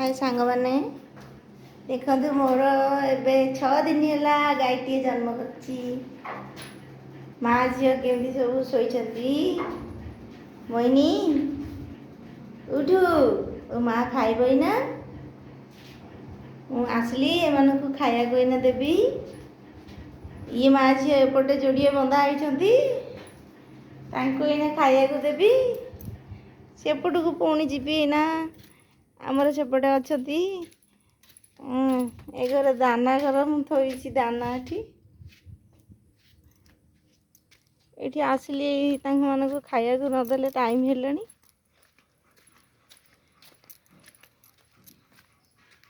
हाय सांग मैंने देखु मोर ए 6 दिन है गायटी जन्म कर माँ झी केमी सब शोई मोइनी उठू माँ खाइब ना आसली एम को खाया को देवी ये माँ झी एपटे जोड़े बंधा होती खाया को देवी सेपट को पुणी जी ना आमर सेपटे अच्छा ए घर दाना घर मुझे दाना ये आसली मान को खाया को नदेले टाइम है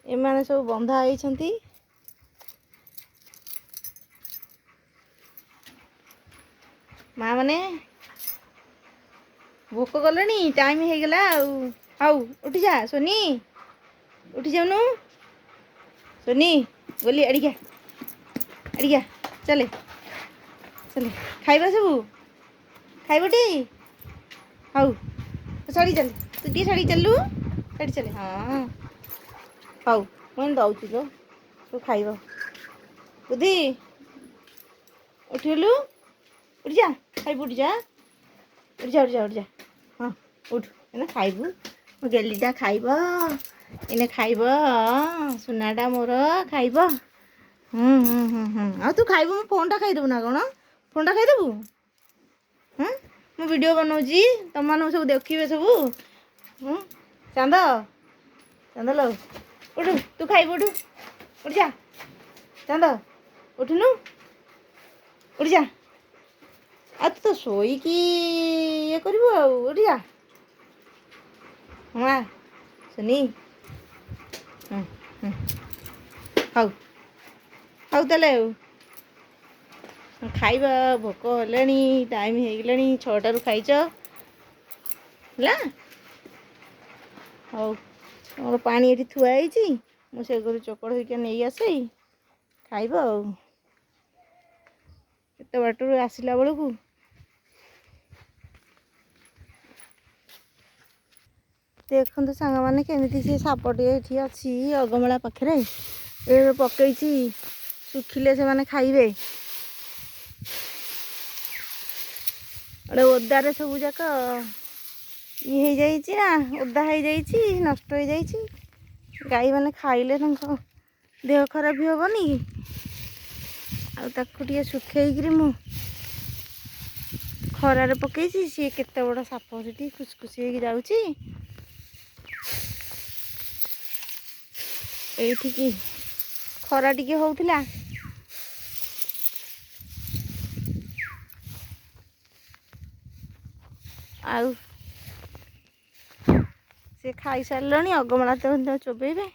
एमाने सब बंधा होती माँ मैंने भोक कले टाइम हो गला आउ उठी जा सोनी उठी जाऊनु सोनी बोली अड़िया चले चले खाइबा सब खाइबटी हाउ साड़ी चल तू टी साड़ी चलू साड़ी चले हाँ हाउ मैं दौची तो तू खाइब बुद्धि उठिलु उठ जा खाइब उठ जा उठ जा उठ जा उठ जा हाँ उठ एने खाइबू गेलीटा खाइब एने खाइब सुनाटा मोर खाइब आ तू खाइबू मो फोनटा खाइदेबू ना कौन फोनटा खाइदेबू हाँ मु वीडियो बनाऊँगी तुम मान सब देखिए सब चांद चांद लो उठ तू खाइब उठ जा चांद उठुनु उठ जा आ तू तो शोईकी ये करू उठ जा हाँ सुनी हाउ हाउ ताले खाइबा भोक हेलानी टाइम हो गलानी 6टारू खाइच है हाउ मोर पानी ये थुआई मुझे घर चकड़ होकर नहीं आसे खाइब आते बाटर आसला बेलू देखते सांग मैंने केमी सी सापटे ये अच्छी अगमला पाखे ये पकई सुखिले से मैंने खाइबे अरे ओदारे सब जाक ये हो ना ओदा हो नष्ट हो जाइए गाई मैंने खाइले देह खराब भी हेनी आके सुखेक मु खरार पकई सी केते बड़ साप से खुसखुसी हो जाऊँगी ये खरा टी होता आउ से खाई सारे अगमला तो चोबेबे